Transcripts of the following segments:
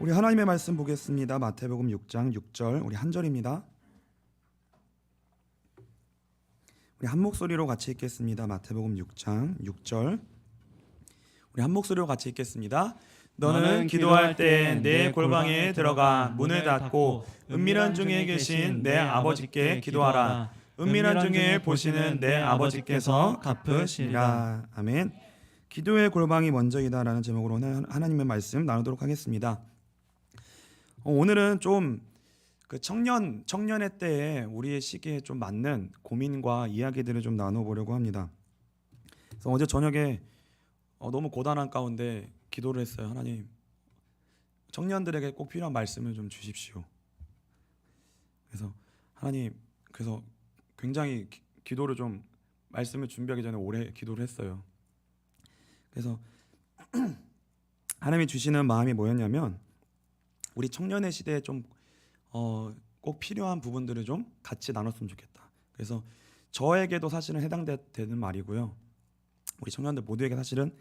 우리 하나님의 말씀 보겠습니다. 마태복음 6장 6절, 우리 한 절입니다. 우리 한 목소리로 같이 읽겠습니다. 마태복음 6장 6절, 우리 한 목소리로 같이 읽겠습니다. 너는 기도할 때 내 골방에 들어가 문을 닫고 은밀한 중에 계신 내 아버지께 기도하라. 은밀한 중에 보시는 내 아버지께서 갚으시리라. 아멘. 기도의 골방이 먼저이다라는 제목으로 하나님의 말씀 나누도록 하겠습니다. 오늘은 좀 그 청년의 때에 우리의 시기에 좀 맞는 고민과 이야기들을 좀 나눠보려고 합니다. 그래서 어제 저녁에 너무 고단한 가운데 기도를 했어요. 하나님, 청년들에게 꼭 필요한 말씀을 좀 주십시오. 그래서 하나님, 그래서 굉장히 기도를 좀 말씀을 준비하기 전에 오래 기도를 했어요. 그래서 하나님이 주시는 마음이 뭐였냐면, 우리 청년의 시대에 좀 꼭 필요한 부분들을 좀 같이 나눴으면 좋겠다. 그래서 저에게도 사실은 해당되는 말이고요. 우리 청년들 모두에게 사실은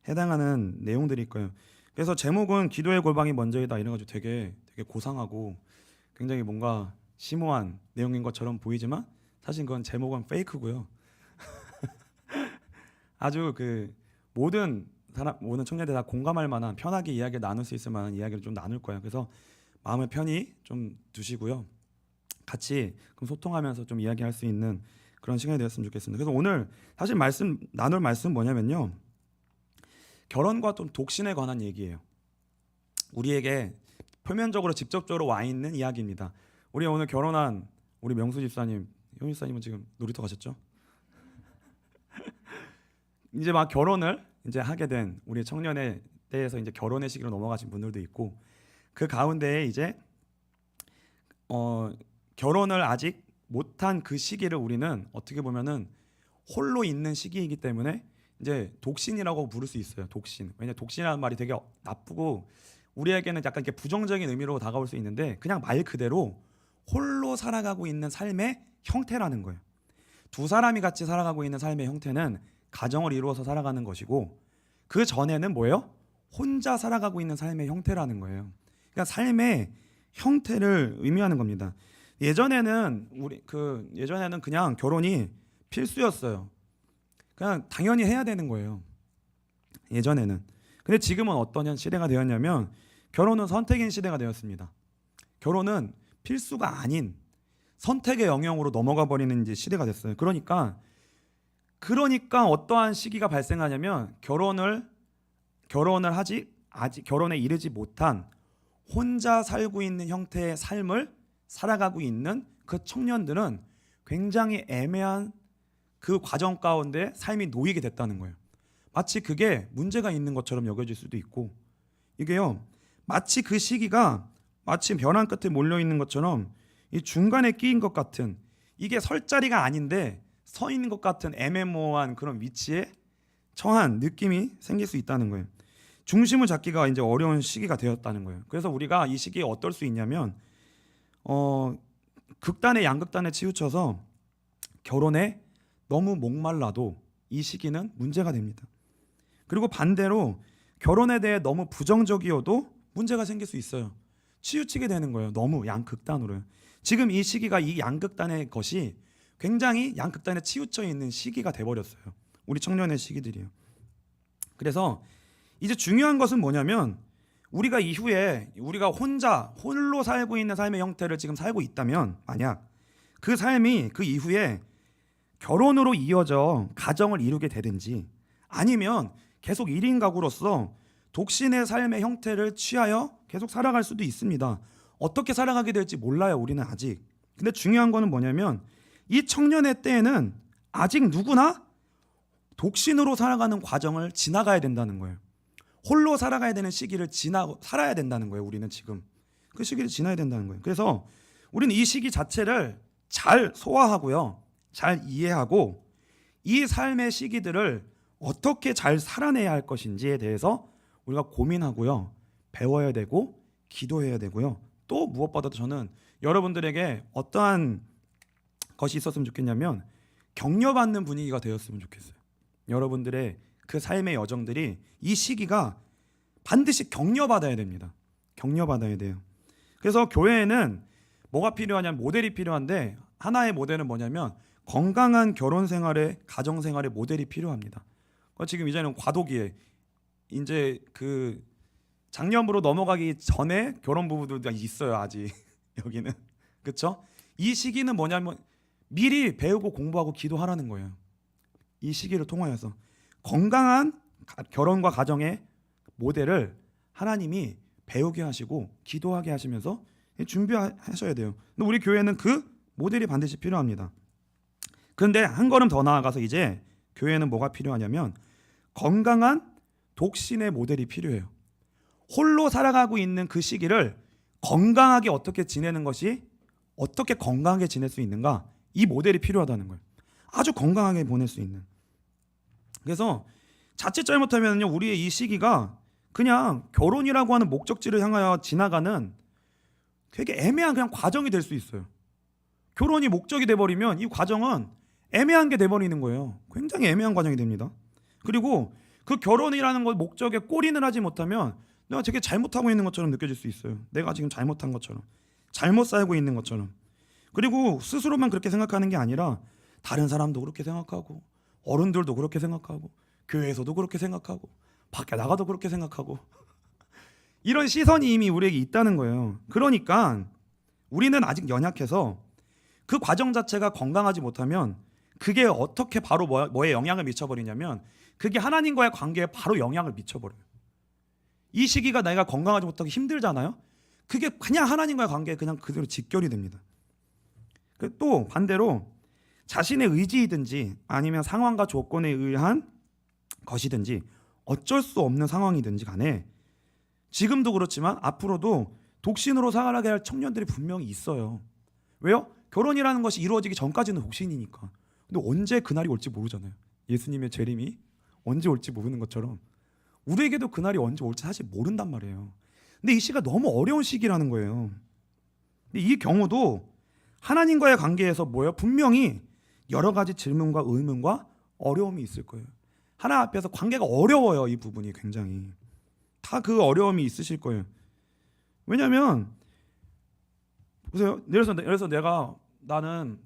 해당하는 내용들일 거예요. 그래서 제목은 기도의 골방이 먼저이다 이래가지고 되게 고상하고 굉장히 뭔가 심오한 내용인 것처럼 보이지만 사실 그건 제목은 페이크고요. 아주 그 모든 청년들 다 공감할 만한, 편하게 이야기를 나눌 수 있을 만한 이야기를 좀 나눌 거예요. 그래서 마음을 편히 좀 두시고요. 같이 그럼 소통하면서 좀 이야기할 수 있는 그런 시간이 되었으면 좋겠습니다. 그래서 오늘 사실 나눌 말씀 뭐냐면요, 결혼과 좀 독신에 관한 얘기예요. 우리에게 표면적으로 직접적으로 와 있는 이야기입니다. 우리 오늘 결혼한 우리 명수 집사님, 형 집사님은 지금 놀이터 가셨죠? 이제 막 결혼을 이제 하게 된 우리 청년의 때에서 이제 결혼의 시기로 넘어가신 분들도 있고, 그 가운데에 이제 결혼을 아직 못한 그 시기를 우리는 어떻게 보면은 홀로 있는 시기이기 때문에 이제 독신이라고 부를 수 있어요. 독신. 왜냐 독신이라는 말이 되게 나쁘고 우리에게는 약간 이렇게 부정적인 의미로 다가올 수 있는데, 그냥 말 그대로 홀로 살아가고 있는 삶의 형태라는 거예요. 두 사람이 같이 살아가고 있는 삶의 형태는 가정을 이루어서 살아가는 것이고, 그 전에는 뭐예요? 혼자 살아가고 있는 삶의 형태라는 거예요. 그러니까 삶의 형태를 의미하는 겁니다. 예전에는 그냥 결혼이 필수였어요. 그냥 당연히 해야 되는 거예요. 예전에는. 근데 지금은 어떤 시대가 되었냐면, 결혼은 선택인 시대가 되었습니다. 결혼은 필수가 아닌 선택의 영역으로 넘어가 버리는 이제 시대가 됐어요. 그러니까 어떠한 시기가 발생하냐면, 결혼을 아직 결혼에 이르지 못한 혼자 살고 있는 형태의 삶을 살아가고 있는 그 청년들은 굉장히 애매한 그 과정 가운데 삶이 놓이게 됐다는 거예요. 마치 그게 문제가 있는 것처럼 여겨질 수도 있고, 이게요, 마치 그 시기가 마치 벼랑 끝에 몰려 있는 것처럼 이 중간에 끼인 것 같은, 이게 설 자리가 아닌데 서 있는 것 같은 애매모호한 그런 위치에 처한 느낌이 생길 수 있다는 거예요. 중심을 잡기가 이제 어려운 시기가 되었다는 거예요. 그래서 우리가 이 시기에 어떨 수 있냐면, 양극단에 치우쳐서 결혼에 너무 목말라도 이 시기는 문제가 됩니다. 그리고 반대로 결혼에 대해 너무 부정적이어도 문제가 생길 수 있어요. 치우치게 되는 거예요. 너무 양극단으로요. 지금 이 시기가 이 양극단의 것이 굉장히 양극단에 치우쳐 있는 시기가 돼버렸어요. 우리 청년의 시기들이요. 그래서 이제 중요한 것은 뭐냐면, 우리가 이후에 우리가 홀로 살고 있는 삶의 형태를 지금 살고 있다면, 만약 그 삶이 그 이후에 결혼으로 이어져 가정을 이루게 되든지, 아니면 계속 1인 가구로서 독신의 삶의 형태를 취하여 계속 살아갈 수도 있습니다. 어떻게 살아가게 될지 몰라요, 우리는 아직. 근데 중요한 거는 뭐냐면, 이 청년의 때에는 아직 누구나 독신으로 살아가는 과정을 지나가야 된다는 거예요. 홀로 살아가야 되는 시기를 살아야 된다는 거예요. 우리는 지금 그 시기를 지나야 된다는 거예요. 그래서 우리는 이 시기 자체를 잘 소화하고요, 잘 이해하고 이 삶의 시기들을 어떻게 잘 살아내야 할 것인지에 대해서 우리가 고민하고요, 배워야 되고 기도해야 되고요. 또 무엇보다도 저는 여러분들에게 어떠한 것이 있었으면 좋겠냐면, 격려받는 분위기가 되었으면 좋겠어요. 여러분들의 그 삶의 여정들이 이 시기가 반드시 격려받아야 됩니다. 격려받아야 돼요. 그래서 교회에는 뭐가 필요하냐면 모델이 필요한데, 하나의 모델은 뭐냐면 건강한 결혼 생활에, 가정 생활의 모델이 필요합니다. 지금 이제는 과도기에 이제 그 장년부로 넘어가기 전에 결혼 부부들도 있어요, 아직. 여기는. 그렇죠? 이 시기는 뭐냐면 미리 배우고 공부하고 기도하라는 거예요. 이 시기를 통하여서 건강한 결혼과 가정의 모델을 하나님이 배우게 하시고 기도하게 하시면서 준비하셔야 돼요. 근데 우리 교회는 그 모델이 반드시 필요합니다. 그런데 한 걸음 더 나아가서 이제 교회는 뭐가 필요하냐면 건강한 독신의 모델이 필요해요. 홀로 살아가고 있는 그 시기를 건강하게 어떻게 지내는 것이, 어떻게 건강하게 지낼 수 있는가, 이 모델이 필요하다는 거예요. 아주 건강하게 보낼 수 있는. 그래서 자칫 잘못하면요, 우리의 이 시기가 그냥 결혼이라고 하는 목적지를 향하여 지나가는 되게 애매한 그냥 과정이 될 수 있어요. 결혼이 목적이 돼버리면 이 과정은 애매한 게 돼버리는 거예요. 굉장히 애매한 과정이 됩니다. 그리고 그 결혼이라는 것 목적에 골인을 하지 못하면 내가 되게 잘못하고 있는 것처럼 느껴질 수 있어요. 내가 지금 잘못한 것처럼, 잘못 살고 있는 것처럼. 그리고 스스로만 그렇게 생각하는 게 아니라 다른 사람도 그렇게 생각하고, 어른들도 그렇게 생각하고, 교회에서도 그렇게 생각하고, 밖에 나가도 그렇게 생각하고 이런 시선이 이미 우리에게 있다는 거예요. 그러니까 우리는 아직 연약해서 그 과정 자체가 건강하지 못하면 그게 어떻게 바로 뭐에 영향을 미쳐버리냐면 그게 하나님과의 관계에 바로 영향을 미쳐버려요. 이 시기가 내가 건강하지 못하고 힘들잖아요. 그게 그냥 하나님과의 관계에 그냥 그대로 직결이 됩니다. 또 반대로 자신의 의지이든지 아니면 상황과 조건에 의한 것이든지 어쩔 수 없는 상황이든지 간에 지금도 그렇지만 앞으로도 독신으로 살아가게 할 청년들이 분명히 있어요. 왜요? 결혼이라는 것이 이루어지기 전까지는 독신이니까. 근데 언제 그날이 올지 모르잖아요. 예수님의 재림이 언제 올지 모르는 것처럼 우리에게도 그날이 언제 올지 사실 모른단 말이에요. 근데 이 시기가 너무 어려운 시기라는 거예요. 근데 이 경우도 하나님과의 관계에서 뭐예요? 분명히 여러 가지 질문과 의문과 어려움이 있을 거예요. 하나님 앞에서 관계가 어려워요. 이 부분이 굉장히 다 그 어려움이 있으실 거예요. 왜냐하면 보세요. 예를 들어서 나는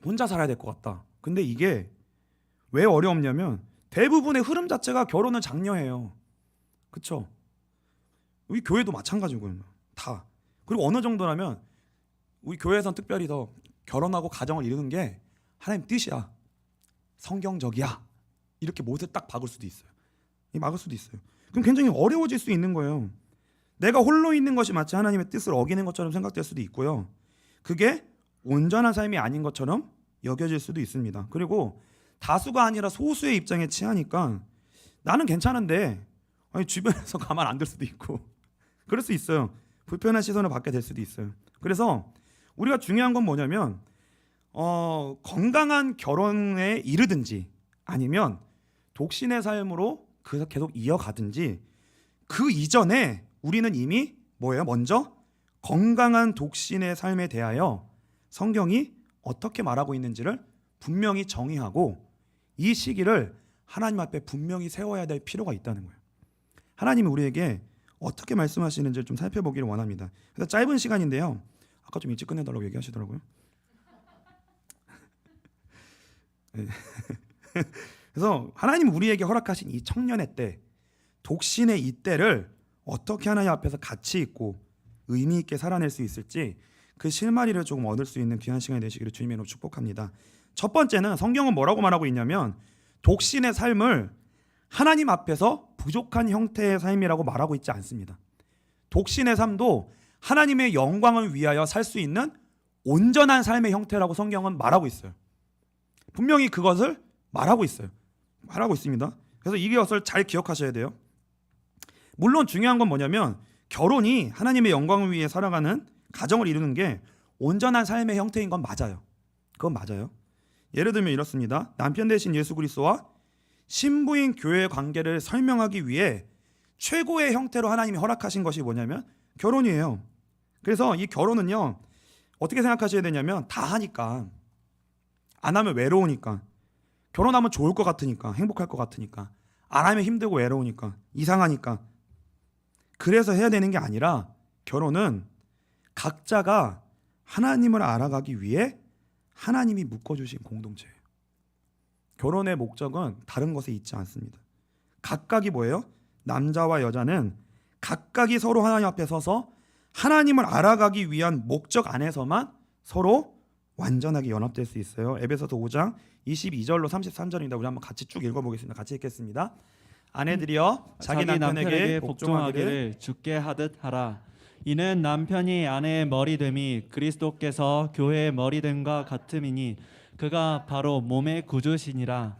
혼자 살아야 될 것 같다. 근데 이게 왜 어려웠냐면 대부분의 흐름 자체가 결혼을 장려해요. 그렇죠? 우리 교회도 마찬가지고요. 다. 그리고 어느 정도라면 우리 교회에서는 특별히 더 결혼하고 가정을 이루는 게 하나님 뜻이야, 성경적이야, 이렇게 못을 딱 박을 수도 있어요. 막을 수도 있어요. 그럼 굉장히 어려워질 수 있는 거예요. 내가 홀로 있는 것이 마치 하나님의 뜻을 어기는 것처럼 생각될 수도 있고요. 그게 온전한 삶이 아닌 것처럼 여겨질 수도 있습니다. 그리고 다수가 아니라 소수의 입장에 취하니까 나는 괜찮은데 주변에서 가만 안 둘 수도 있고 그럴 수 있어요. 불편한 시선을 받게 될 수도 있어요. 그래서 우리가 중요한 건 뭐냐면 건강한 결혼에 이르든지 아니면 독신의 삶으로 그래서 계속 이어가든지 그 이전에 우리는 이미 뭐예요? 먼저 건강한 독신의 삶에 대하여 성경이 어떻게 말하고 있는지를 분명히 정의하고 이 시기를 하나님 앞에 분명히 세워야 될 필요가 있다는 거예요. 하나님이 우리에게 어떻게 말씀하시는지를 좀 살펴보기를 원합니다. 그래서 짧은 시간인데요. 아까 좀 일찍 끝내달라고 얘기하시더라고요. 네. 그래서 하나님이 우리에게 허락하신 이 청년의 때, 독신의 이 때를 어떻게 하나님 앞에서 가치 있고 의미 있게 살아낼 수 있을지 그 실마리를 조금 얻을 수 있는 귀한 시간이 되시기를 주님의 이름으로 축복합니다. 첫 번째는 성경은 뭐라고 말하고 있냐면 독신의 삶을 하나님 앞에서 부족한 형태의 삶이라고 말하고 있지 않습니다. 독신의 삶도 하나님의 영광을 위하여 살 수 있는 온전한 삶의 형태라고 성경은 말하고 있어요. 분명히 그것을 말하고 있어요. 말하고 있습니다. 그래서 이것을 잘 기억하셔야 돼요. 물론 중요한 건 뭐냐면 결혼이 하나님의 영광을 위해 살아가는 가정을 이루는 게 온전한 삶의 형태인 건 맞아요. 그건 맞아요. 예를 들면 이렇습니다. 남편 대신 예수 그리스도와 신부인 교회의 관계를 설명하기 위해 최고의 형태로 하나님이 허락하신 것이 뭐냐면 결혼이에요. 그래서 이 결혼은요, 어떻게 생각하셔야 되냐면 다 하니까, 안 하면 외로우니까, 결혼하면 좋을 것 같으니까, 행복할 것 같으니까, 안 하면 힘들고 외로우니까, 이상하니까, 그래서 해야 되는 게 아니라 결혼은 각자가 하나님을 알아가기 위해 하나님이 묶어주신 공동체예요. 결혼의 목적은 다른 것에 있지 않습니다. 각각이 뭐예요? 남자와 여자는 각각이 서로 하나님 앞에 서서 하나님을 알아가기 위한 목적 안에서만 서로 완전하게 연합될 수 있어요. 에베소서 5장 22절로 33절입니다. 우리 한번 같이 쭉 읽어보겠습니다. 같이 읽겠습니다. 아내들이여 자기 남편에게 복종하기를 주께 하듯 하라. 이는 남편이 아내의 머리됨이 그리스도께서 교회의 머리됨과 같음이니 그가 바로 몸의 구주시니라.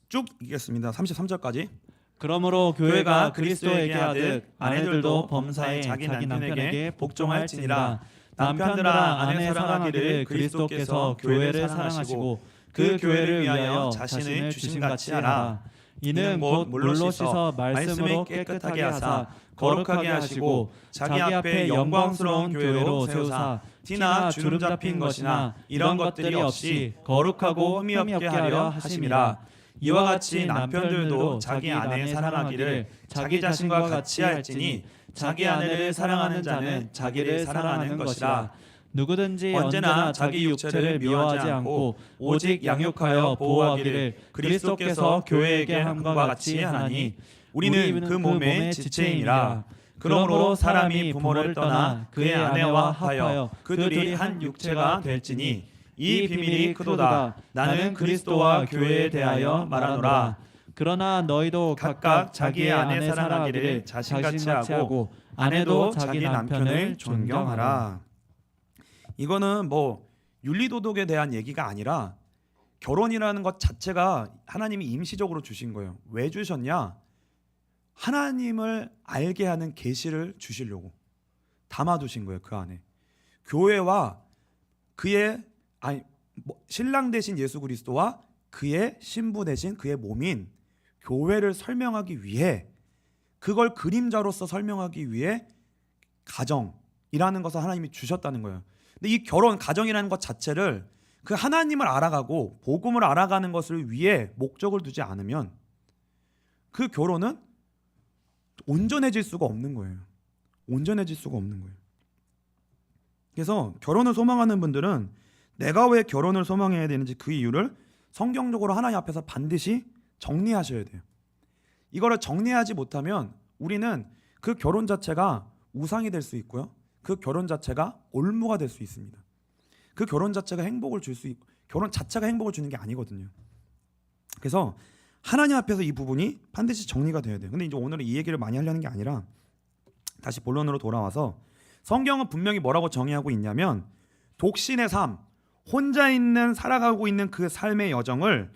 쭉 읽겠습니다. 33절까지. 그러므로 교회가 그리스도에게 하듯 아내들도 범사에 자기 남편에게 복종할지니라. 남편들아 아내 사랑하기를 그리스도께서 교회를 사랑하시고 그 교회를 위하여 자신을 주심같이 하라. 이는 곧 물로 씻어 말씀으로 깨끗하게 하사 거룩하게 하시고 자기 앞에 영광스러운 교회로 세우사 티나 주름 잡힌 것이나 이런 것들이 없이 거룩하고 흠이 없게 하려 하심이라. 이와 같이 남편들도 자기 아내 사랑하기를 자기 자신과 같이 할지니 자기 아내를 사랑하는 자는 자기를 사랑하는 것이라. 누구든지 언제나 자기 육체를 미워하지 않고 오직 양육하여 보호하기를 그리스도께서 교회에게 함과 같이 하나니 우리는 그 몸의 지체이니라. 그러므로 사람이 부모를 떠나 그의 아내와 합하여 그 둘이 한 육체가 될지니 이 비밀이 크도다. 나는 그리스도와 교회에 대하여 말하노라. 그러나 너희도 각각 자기의 아내 사랑하기를 자신같이 하고 아내도 자기 남편을 존경하라. 이거는 뭐 윤리도덕에 대한 얘기가 아니라 결혼이라는 것 자체가 하나님이 임시적으로 주신 거예요. 왜 주셨냐? 하나님을 알게 하는 계시를 주시려고 담아두신 거예요. 그 안에 교회와 그의 신랑 대신 예수 그리스도와 그의 신부 대신 그의 몸인 교회를 설명하기 위해, 그걸 그림자로서 설명하기 위해 가정이라는 것을 하나님이 주셨다는 거예요. 근데 이 결혼, 가정이라는 것 자체를 그 하나님을 알아가고 복음을 알아가는 것을 위해 목적을 두지 않으면 그 결혼은 온전해질 수가 없는 거예요. 온전해질 수가 없는 거예요. 그래서 결혼을 소망하는 분들은 내가 왜 결혼을 소망해야 되는지 그 이유를 성경적으로 하나님 앞에서 반드시 정리하셔야 돼요. 이거를 정리하지 못하면 우리는 그 결혼 자체가 우상이 될 수 있고요. 그 결혼 자체가 올무가 될 수 있습니다. 그 결혼 자체가 행복을 줄 수 있고, 결혼 자체가 행복을 주는 게 아니거든요. 그래서 하나님 앞에서 이 부분이 반드시 정리가 돼야 돼요. 근데 이제 오늘은 이 얘기를 많이 하려는 게 아니라 다시 본론으로 돌아와서 성경은 분명히 뭐라고 정의하고 있냐면 독신의 삶, 혼자 있는 살아가고 있는 그 삶의 여정을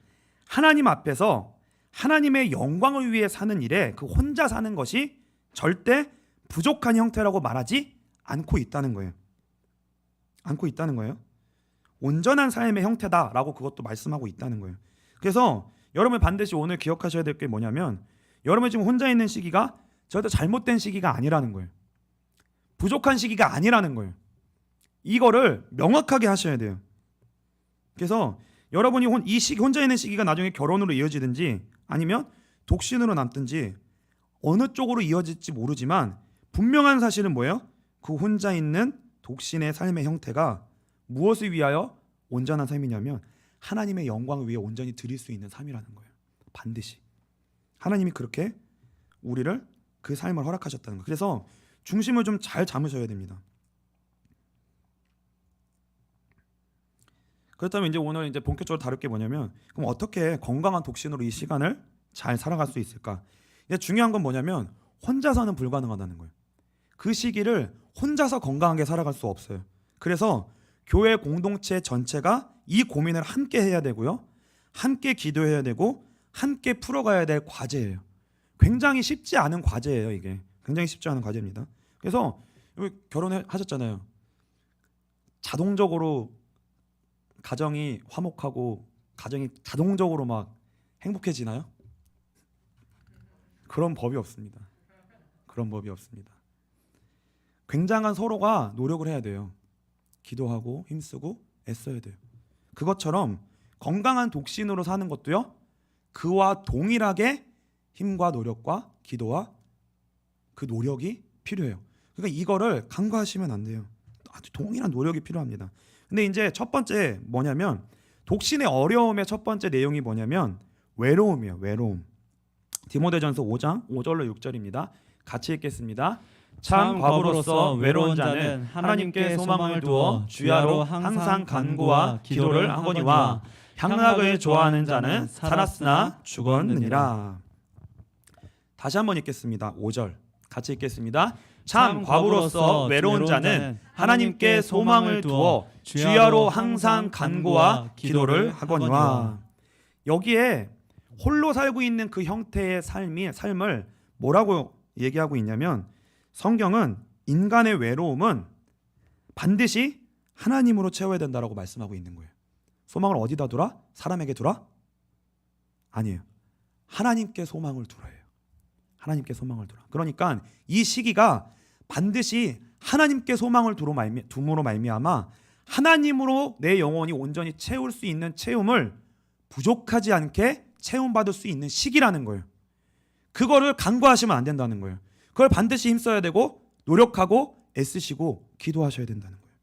하나님 앞에서 하나님의 영광을 위해 사는 일에 그 혼자 사는 것이 절대 부족한 형태라고 말하지 않고 있다는 거예요. 않고 있다는 거예요. 온전한 삶의 형태다라고 그것도 말씀하고 있다는 거예요. 그래서 여러분 반드시 오늘 기억하셔야 될 게 뭐냐면 여러분 지금 혼자 있는 시기가 절대 잘못된 시기가 아니라는 거예요. 부족한 시기가 아니라는 거예요. 이거를 명확하게 하셔야 돼요. 그래서 여러분이 이 시기, 혼자 있는 시기가 나중에 결혼으로 이어지든지 아니면 독신으로 남든지 어느 쪽으로 이어질지 모르지만 분명한 사실은 뭐예요? 그 혼자 있는 독신의 삶의 형태가 무엇을 위하여 온전한 삶이냐면 하나님의 영광을 위해 온전히 드릴 수 있는 삶이라는 거예요. 반드시 하나님이 그렇게 우리를 그 삶을 허락하셨다는 거예요. 그래서 중심을 좀 잘 잡으셔야 됩니다. 그렇다면 이제 오늘 이제 본격적으로 다룰 게 뭐냐면 그럼 어떻게 건강한 독신으로 이 시간을 잘 살아갈 수 있을까? 이제 중요한 건 뭐냐면 혼자서는 불가능하다는 거예요. 그 시기를 혼자서 건강하게 살아갈 수 없어요. 그래서 교회 공동체 전체가 이 고민을 함께 해야 되고요. 함께 기도해야 되고 함께 풀어가야 될 과제예요. 굉장히 쉽지 않은 과제예요. 이게 굉장히 쉽지 않은 과제입니다. 그래서 결혼하셨잖아요. 자동적으로 가정이 화목하고 가정이 자동적으로 막 행복해지나요? 그런 법이 없습니다. 그런 법이 없습니다. 굉장한 서로가 노력을 해야 돼요. 기도하고 힘쓰고 애써야 돼요. 그것처럼 건강한 독신으로 사는 것도요. 그와 동일하게 힘과 노력과 기도와 그 노력이 필요해요. 그러니까 이거를 간과하시면 안 돼요. 아주 동일한 노력이 필요합니다. 근데 이제 첫 번째 뭐냐면 독신의 어려움의 첫 번째 내용이 뭐냐면 외로움이에요. 외로움. 디모데전서 5장 5절로 6절입니다. 같이 읽겠습니다. 참 과부로서 외로운 자는 하나님께 소망을 두어 주야로 항상 간구와 기도를 하거니와 향락을 좋아하는 자는 살았으나 죽었느니라. 다시 한번 읽겠습니다. 5절 같이 읽겠습니다. 참 과부로서 외로운 자는 하나님께 소망을 두어 주야로 항상 간구와 기도를 하거니와. 여기에 홀로 살고 있는 그 형태의 삶을 뭐라고 얘기하고 있냐면 성경은 인간의 외로움은 반드시 하나님으로 채워야 된다라고 말씀하고 있는 거예요. 소망을 어디다 두라? 사람에게 두라? 아니에요. 하나님께 소망을 두라 해요. 하나님께 소망을 두라. 그러니까 이 시기가 반드시 하나님께 소망을 둠으로 말미암아 하나님으로 내 영혼이 온전히 채울 수 있는 채움을 부족하지 않게 채움받을 수 있는 시기라는 거예요. 그거를 간과하시면 안 된다는 거예요. 그걸 반드시 힘써야 되고 노력하고 애쓰시고 기도하셔야 된다는 거예요.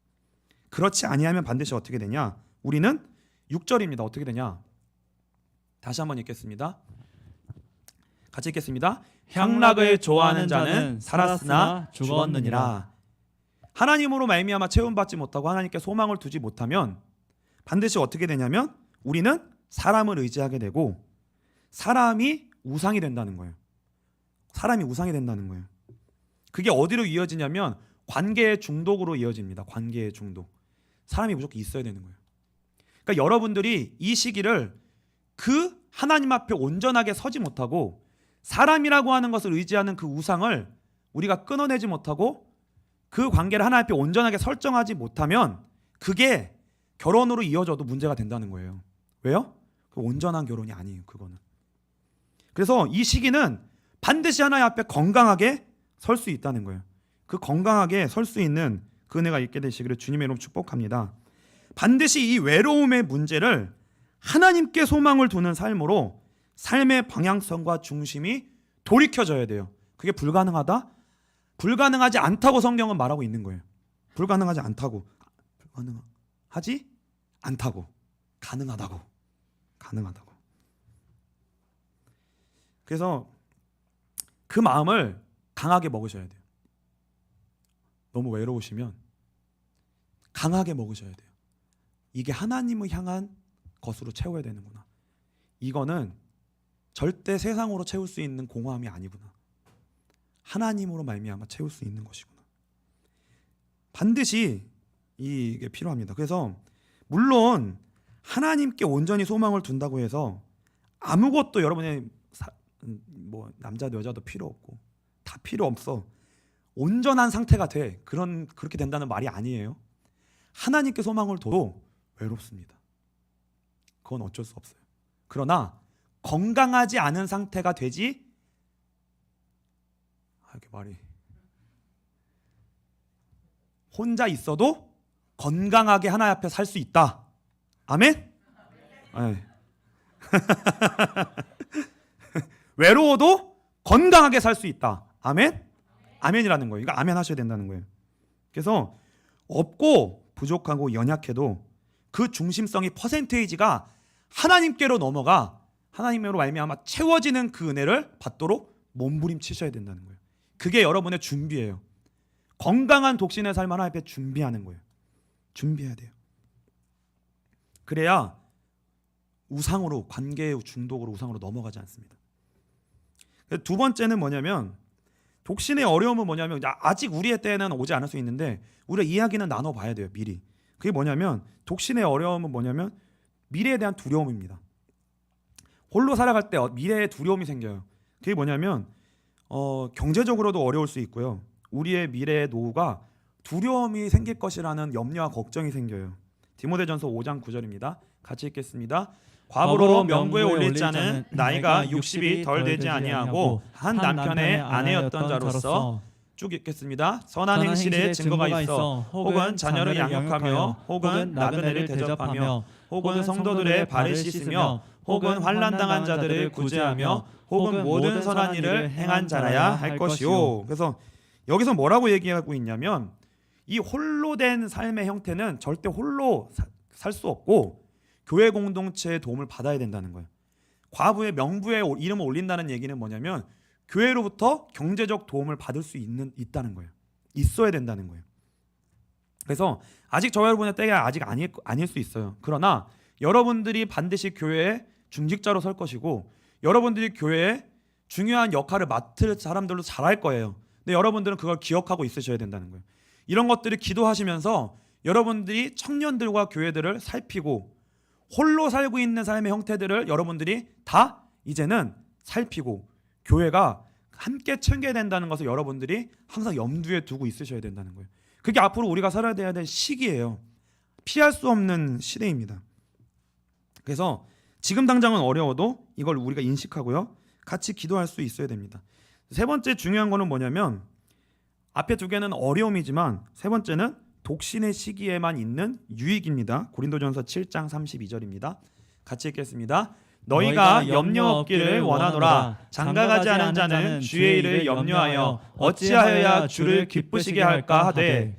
그렇지 아니하면 반드시 어떻게 되냐? 우리는 6절입니다. 어떻게 되냐? 다시 한번 읽겠습니다. 같이 읽겠습니다. 향락을 좋아하는 자는 살았으나 죽었느니라. 하나님으로 말미암아 채움받지 못하고 하나님께 소망을 두지 못하면 반드시 어떻게 되냐면 우리는 사람을 의지하게 되고 사람이 우상이 된다는 거예요. 사람이 우상이 된다는 거예요. 그게 어디로 이어지냐면 관계의 중독으로 이어집니다. 관계의 중독. 사람이 무조건 있어야 되는 거예요. 그러니까 여러분들이 이 시기를 그 하나님 앞에 온전하게 서지 못하고 사람이라고 하는 것을 의지하는 그 우상을 우리가 끊어내지 못하고 그 관계를 하나님 앞에 온전하게 설정하지 못하면 그게 결혼으로 이어져도 문제가 된다는 거예요. 왜요? 그 온전한 결혼이 아니에요. 그거는. 그래서 이 시기는 반드시 하나님 앞에 건강하게 설 수 있다는 거예요. 그 건강하게 설 수 있는 그 은혜가 있게 되시기를 주님의 이름으로 축복합니다. 반드시 이 외로움의 문제를 하나님께 소망을 두는 삶으로 삶의 방향성과 중심이 돌이켜져야 돼요. 그게 불가능하다? 불가능하지 않다고 성경은 말하고 있는 거예요. 불가능하지 않다고. 불가능하지 않다고. 가능하다고. 가능하다고. 그래서 그 마음을 강하게 먹으셔야 돼요. 너무 외로우시면 강하게 먹으셔야 돼요. 이게 하나님을 향한 것으로 채워야 되는구나. 이거는 절대 세상으로 채울 수 있는 공허함이 아니구나. 하나님으로 말미암아 채울 수 있는 것이구나. 반드시 이게 필요합니다. 그래서 물론 하나님께 온전히 소망을 둔다고 해서 아무것도 여러분의 뭐 남자도 여자도 필요 없고 다 필요 없어. 온전한 상태가 돼. 그렇게 된다는 말이 아니에요. 하나님께 소망을 둬도 외롭습니다. 그건 어쩔 수 없어요. 그러나 건강하지 않은 상태가 되지 이렇게 말이 혼자 있어도 건강하게 하나님 앞에 살 수 있다. 아멘? 네. 외로워도 건강하게 살 수 있다. 아멘? 아멘이라는 거예요. 이거 아멘 하셔야 된다는 거예요. 그래서 없고 부족하고 연약해도 그 중심성이 퍼센테이지가 하나님께로 넘어가 하나님으로 말미암아 채워지는 그 은혜를 받도록 몸부림치셔야 된다는 거예요. 그게 여러분의 준비예요. 건강한 독신의 삶 하나님 앞에 준비하는 거예요. 준비해야 돼요. 그래야 우상으로 관계의 중독으로 우상으로 넘어가지 않습니다. 두 번째는 뭐냐면 독신의 어려움은 뭐냐면 아직 우리의 때는 오지 않을 수 있는데 우리가 이야기는 나눠봐야 돼요. 미리. 그게 뭐냐면 독신의 어려움은 뭐냐면 미래에 대한 두려움입니다. 홀로 살아갈 때 미래에 두려움이 생겨요. 그게 뭐냐면 경제적으로도 어려울 수 있고요. 우리의 미래의 노후가 두려움이 생길 것이라는 염려와 걱정이 생겨요. 디모데전서 5장 9절입니다. 같이 읽겠습니다. 과부로 명부에 올릴 자는 나이가 60이 덜 되지 아니하고 한 남편의 아내였던 자로서 쭉 읽겠습니다. 선한 행실에 증거가 있어 혹은 자녀를 양육하며 혹은 나그네를 대접하며 혹은 성도들의 발을 씻으며 혹은 환난 당한 자들을 구제하며 혹은 모든 선한 일을 행한 자라야 할 것이요. 그래서 여기서 뭐라고 얘기하고 있냐면 이 홀로 된 삶의 형태는 절대 홀로 살 수 없고 교회 공동체의 도움을 받아야 된다는 거예요. 과부의 명부에 이름을 올린다는 얘기는 뭐냐면 교회로부터 경제적 도움을 받을 수 있다는 거예요. 있어야 된다는 거예요. 그래서 아직 저와 여러분의 때가 아직 아닐 수 있어요. 그러나 여러분들이 반드시 교회의 중직자로 설 것이고 여러분들이 교회에 중요한 역할을 맡을 사람들로 잘할 거예요. 근데 여러분들은 그걸 기억하고 있으셔야 된다는 거예요. 이런 것들을 기도하시면서 여러분들이 청년들과 교회들을 살피고 홀로 살고 있는 삶의 형태들을 여러분들이 다 이제는 살피고 교회가 함께 챙겨야 된다는 것을 여러분들이 항상 염두에 두고 있으셔야 된다는 거예요. 그게 앞으로 우리가 살아야 될 시기예요. 피할 수 없는 시대입니다. 그래서 지금 당장은 어려워도 이걸 우리가 인식하고요. 같이 기도할 수 있어야 됩니다. 세 번째 중요한 거는 뭐냐면 앞에 두 개는 어려움이지만 세 번째는 독신의 시기에만 있는 유익입니다. 고린도전서 7장 32절입니다. 같이 읽겠습니다. 너희가 염려 없기를 원하노라. 장가가지 않은 자는 주의 일을 염려하여 어찌하여야 주를 기쁘시게 할까 하되.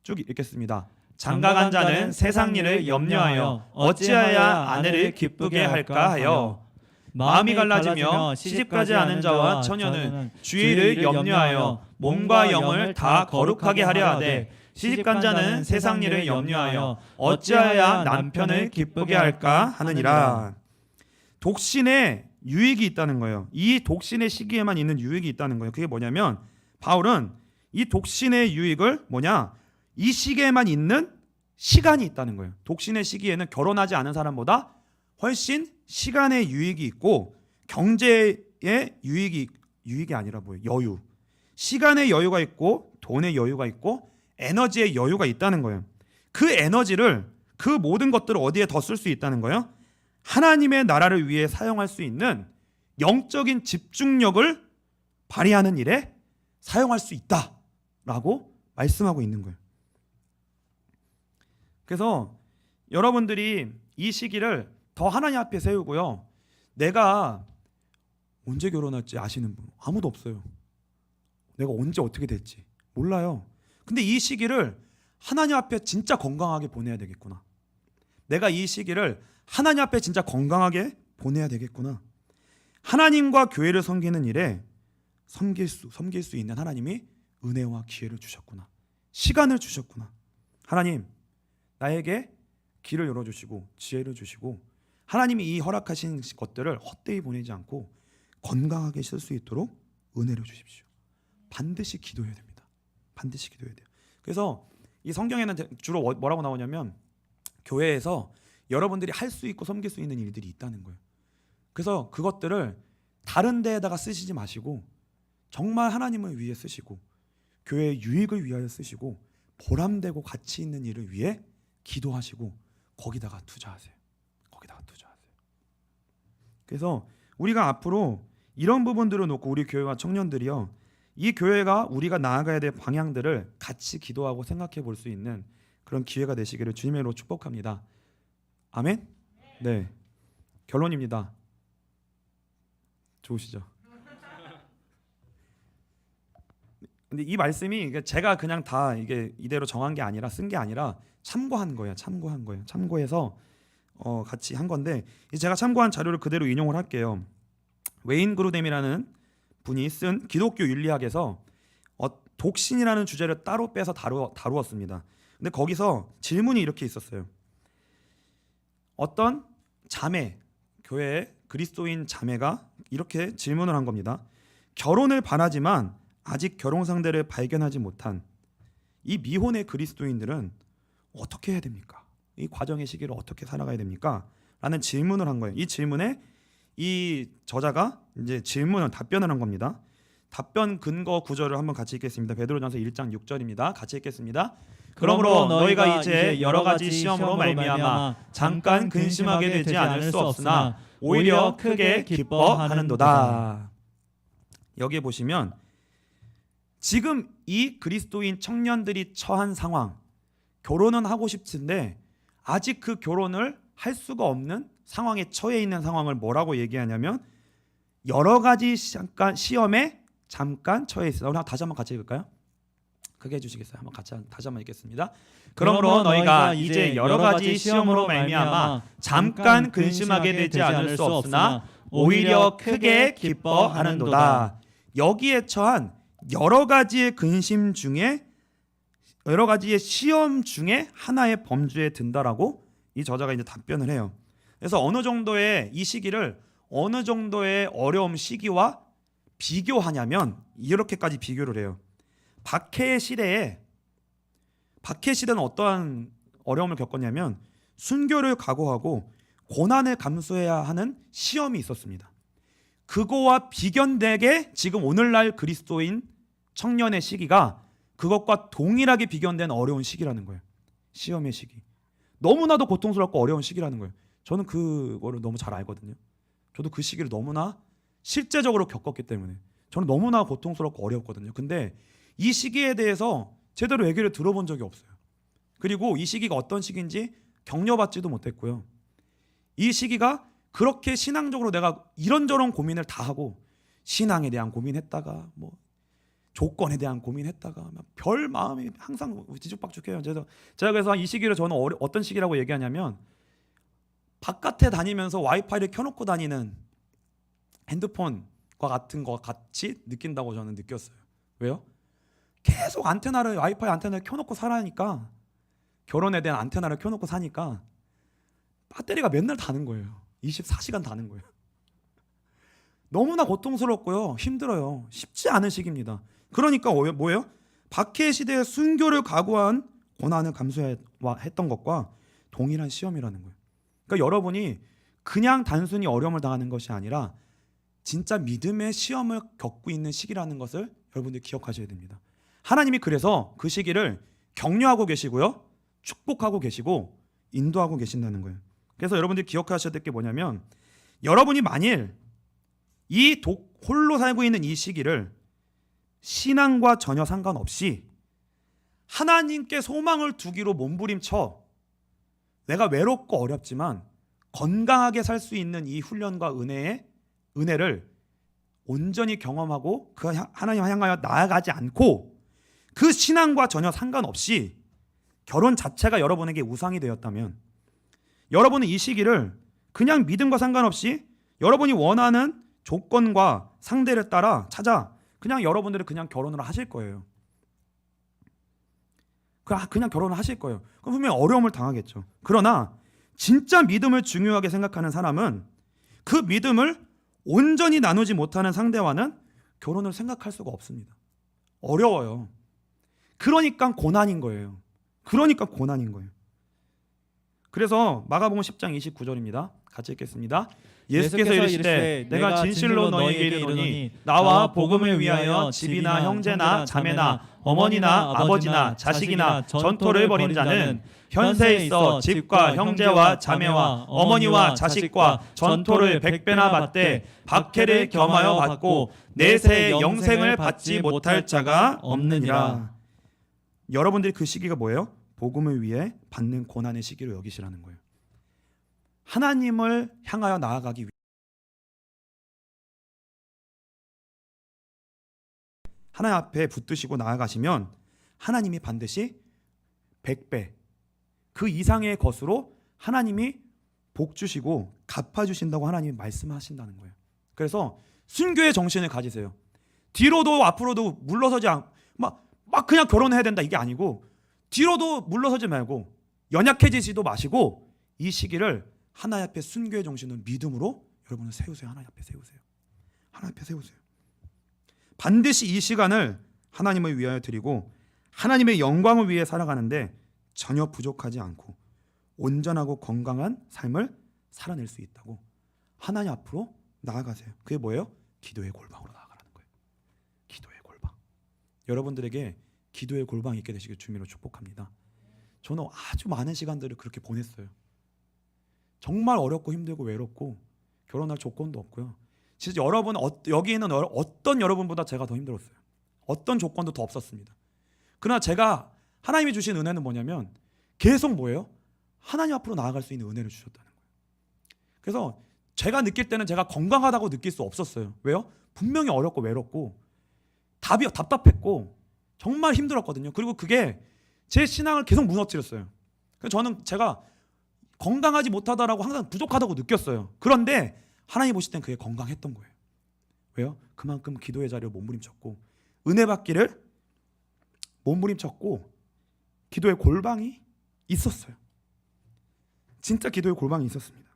쭉 읽겠습니다. 장가간 자는 세상 일을 염려하여 어찌하여야 아내를 기쁘게 할까 하여. 마음이 갈라지며 시집가지 않은 자와 처녀는 주의 일을 염려하여 몸과 영을 다 거룩하게 하려 하되 시집간 자는 세상 일을 염려하여 어찌하여야 남편을 기쁘게 할까 하느니라. 독신의 유익이 있다는 거예요. 이 독신의 시기에만 있는 유익이 있다는 거예요. 그게 뭐냐면 바울은 이 독신의 유익을 이 시기에만 있는 시간이 있다는 거예요. 독신의 시기에는 결혼하지 않은 사람보다 훨씬 시간의 유익이 있고 경제의 유익이 아니라 여유. 시간의 여유가 있고 돈의 여유가 있고 에너지의 여유가 있다는 거예요. 그 에너지를 그 모든 것들을 어디에 더 쓸 수 있다는 거예요? 하나님의 나라를 위해 사용할 수 있는 영적인 집중력을 발휘하는 일에 사용할 수 있다라고 말씀하고 있는 거예요. 그래서 여러분들이 이 시기를 더 하나님 앞에 세우고요. 내가 언제 결혼할지 아시는 분 아무도 없어요. 내가 언제 어떻게 될지 몰라요. 근데 이 시기를 하나님 앞에 진짜 건강하게 보내야 되겠구나. 내가 이 시기를 하나님 앞에 진짜 건강하게 보내야 되겠구나. 하나님과 교회를 섬기는 일에 섬길 수 있는 하나님이 은혜와 기회를 주셨구나. 시간을 주셨구나. 하나님, 나에게 길을 열어주시고 지혜를 주시고 하나님이 이 허락하신 것들을 헛되이 보내지 않고 건강하게 쓸 수 있도록 은혜를 주십시오. 반드시 기도해야 됩니다. 반드시 기도해야 돼요. 그래서 이 성경에는 주로 뭐라고 나오냐면 교회에서 여러분들이 할 수 있고 섬길 수 있는 일들이 있다는 거예요. 그래서 그것들을 다른 데에다가 쓰시지 마시고 정말 하나님을 위해 쓰시고 교회의 유익을 위하여 쓰시고 보람되고 가치 있는 일을 위해 기도하시고 거기다가 투자하세요. 거기다가 투자하세요. 그래서 우리가 앞으로 이런 부분들을 놓고 우리 교회와 청년들이요, 이 교회가 우리가 나아가야 될 방향들을 같이 기도하고 생각해 볼 수 있는 그런 기회가 되시기를 주님의 이름으로 축복합니다. 아멘? 네. 결론입니다. 좋으시죠? 근데 이 말씀이 제가 그냥 다 이게 이대로 정한 게 아니라 쓴 게 아니라 참고한 거예요. 참고해서 같이 한 건데 제가 참고한 자료를 그대로 인용을 할게요. 웨인 그루뎀이라는 분이 쓴 기독교 윤리학에서 독신이라는 주제를 따로 빼서 다루었습니다. 근데 거기서 질문이 이렇게 있었어요. 어떤 자매, 교회의 그리스도인 자매가 이렇게 질문을 한 겁니다. 결혼을 바라지만 아직 결혼 상대를 발견하지 못한 이 미혼의 그리스도인들은 어떻게 해야 됩니까? 이 과정의 시기를 어떻게 살아가야 됩니까? 라는 질문을 한 거예요. 이 질문에 이 저자가 이제 답변을 한 겁니다. 답변 근거 구절을 한번 같이 읽겠습니다. 베드로전서 1장 6절입니다. 같이 읽겠습니다. 그러므로 너희가 이제 여러 가지 시험으로 말미암아 잠깐 근심하게 되지 않을 수 없으나 오히려 크게 기뻐하는도다. 여기에 보시면 지금 이 그리스도인 청년들이 처한 상황, 결혼은 하고 싶은데 아직 그 결혼을 할 수가 없는 상황에 처해 있는 상황을 뭐라고 얘기하냐면 여러 가지 시험에 잠깐 처해 있어. 우리 다시 한번 같이 읽을까요? 크게 해주시겠어요? 한번 같이 다시 한번 읽겠습니다. 그러므로 너희가 이제 여러 가지 시험으로 말미암아 잠깐 근심하게 되지 않을 수 없으나 오히려 크게 기뻐하는도다. 여기에 처한 여러 가지의 근심 중에 여러 가지의 시험 중에 하나의 범주에 든다라고 이 저자가 이제 답변을 해요. 그래서 어느 정도의 이 시기를 어느 정도의 어려움 시기와 비교하냐면 이렇게까지 비교를 해요. 박해의 시대는 어떠한 어려움을 겪었냐면 순교를 각오하고 고난을 감수해야 하는 시험이 있었습니다. 그거와 비견되게 지금 오늘날 그리스도인 청년의 시기가 그것과 동일하게 비견된 어려운 시기라는 거예요. 시험의 시기. 너무나도 고통스럽고 어려운 시기라는 거예요. 저는 그거를 너무 잘 알거든요. 저도 그 시기를 너무나 실제적으로 겪었기 때문에 저는 너무나 고통스럽고 어렵거든요. 근데 이 시기에 대해서 제대로 얘기를 들어본 적이 없어요. 그리고 이 시기가 어떤 시기인지 격려받지도 못했고요. 이 시기가 그렇게 신앙적으로 내가 이런저런 고민을 다 하고 신앙에 대한 고민했다가 뭐 조건에 대한 고민했다가 별 마음이 항상 뒤죽박죽해요. 제가 그래서 이 시기를 저는 어떤 시기라고 얘기하냐면 바깥에 다니면서 와이파이를 켜놓고 다니는 핸드폰과 같은 거 같이 느낀다고 저는 느꼈어요. 왜요? 계속 와이파이 안테나를 켜놓고 살아니까 결혼에 대한 안테나를 켜놓고 사니까 배터리가 맨날 다는 거예요. 24시간 다는 거예요. 너무나 고통스럽고요. 힘들어요. 쉽지 않은 시기입니다. 그러니까 뭐예요? 박해 시대의 순교를 각오한 고난을 감수했던 것과 동일한 시험이라는 거예요. 그러니까 여러분이 그냥 단순히 어려움을 당하는 것이 아니라 진짜 믿음의 시험을 겪고 있는 시기라는 것을 여러분들이 기억하셔야 됩니다. 하나님이 그래서 그 시기를 격려하고 계시고요. 축복하고 계시고 인도하고 계신다는 거예요. 그래서 여러분들이 기억하셔야 될 게 뭐냐면 여러분이 만일 홀로 살고 있는 이 시기를 신앙과 전혀 상관없이 하나님께 소망을 두기로 몸부림쳐 내가 외롭고 어렵지만 건강하게 살 수 있는 이 훈련과 은혜를 온전히 경험하고 그 하나님 향하여 나아가지 않고 그 신앙과 전혀 상관없이 결혼 자체가 여러분에게 우상이 되었다면 여러분은 이 시기를 그냥 믿음과 상관없이 여러분이 원하는 조건과 상대를 따라 찾아 그냥 여러분들이 그냥 결혼을 하실 거예요. 그냥 결혼을 하실 거예요. 그럼 분명히 어려움을 당하겠죠. 그러나 진짜 믿음을 중요하게 생각하는 사람은 그 믿음을 온전히 나누지 못하는 상대와는 결혼을 생각할 수가 없습니다. 어려워요. 그러니까 고난인 거예요. 그래서 마가복음 10장 29절입니다. 같이 읽겠습니다. 예수께서 이르시되 내가 진실로 너희에게 이르노니 나와 복음을 위하여 집이나 형제나 자매나 어머니나 아버지나 자식이나 전토를 벌인 자는 현세에 있어 집과 형제와 자매와 어머니와 자식과 전토를 100배나 받되 박해를 겸하여 받고 내세의 영생을 받지 못할 자가 없느니라. 여러분들이 그 시기가 뭐예요? 복음을 위해 받는 고난의 시기로 여기시라는 거예요. 하나님을 향하여 나아가기 위해 하나님 앞에 붙드시고 나아가시면 하나님이 반드시 100배 그 이상의 것으로 하나님이 복 주시고 갚아주신다고 하나님이 말씀하신다는 거예요. 그래서 순교의 정신을 가지세요. 뒤로도 앞으로도 물러서지 않고 막 그냥 결혼해야 된다 이게 아니고 뒤로도 물러서지 말고 연약해지지도 마시고 이 시기를 하나님 앞에 순교의 정신을 믿음으로 여러분은 세우세요. 하나님 앞에 세우세요. 반드시 이 시간을 하나님을 위하여 드리고 하나님의 영광을 위해 살아가는데 전혀 부족하지 않고 온전하고 건강한 삶을 살아낼 수 있다고 하나님 앞으로 나아가세요. 그게 뭐예요? 기도의 골방으로 나아가라는 거예요. 기도의 골방. 여러분들에게 기도의 골방이 있게 되시길 주님으로 축복합니다. 저는 아주 많은 시간들을 그렇게 보냈어요. 정말 어렵고 힘들고 외롭고 결혼할 조건도 없고요. 진짜 여러분 여기 있는 어떤 여러분보다 제가 더 힘들었어요. 어떤 조건도 더 없었습니다. 그러나 제가 하나님이 주신 은혜는 뭐냐면 계속 뭐예요? 하나님 앞으로 나아갈 수 있는 은혜를 주셨다는 거예요. 그래서 제가 느낄 때는 제가 건강하다고 느낄 수 없었어요. 왜요? 분명히 어렵고 외롭고 답답했고 정말 힘들었거든요. 그리고 그게 제 신앙을 계속 무너뜨렸어요. 그래서 저는 제가 건강하지 못하다라고 항상 부족하다고 느꼈어요. 그런데 하나님 보실 땐 그게 건강했던 거예요. 왜요? 그만큼 기도의 자리로 몸부림쳤고 은혜 받기를 몸부림쳤고 기도의 골방이 있었어요. 진짜 기도의 골방이 있었습니다.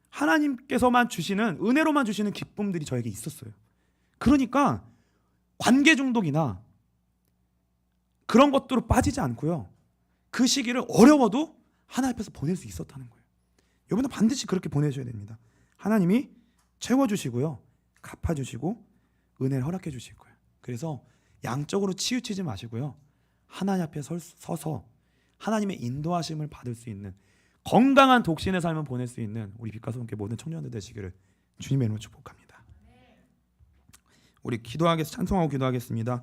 하나님께서만 주시는 은혜로만 주시는 기쁨들이 저에게 있었어요. 그러니까 관계 중독이나 그런 것들로 빠지지 않고요. 그 시기를 어려워도 하나님 앞에서 보낼 수 있었다는 거예요. 여러분은 반드시 그렇게 보내셔야 됩니다. 하나님이 채워주시고요. 갚아주시고 은혜를 허락해 주실 거예요. 그래서 양쪽으로 치우치지 마시고요. 하나님 앞에 서서 하나님의 인도하심을 받을 수 있는 건강한 독신의 삶을 보낼 수 있는 우리 빛과 소금교회 모든 청년들 되시기를 주님의 이름으로 축복합니다. 우리 찬송하고 기도하겠습니다.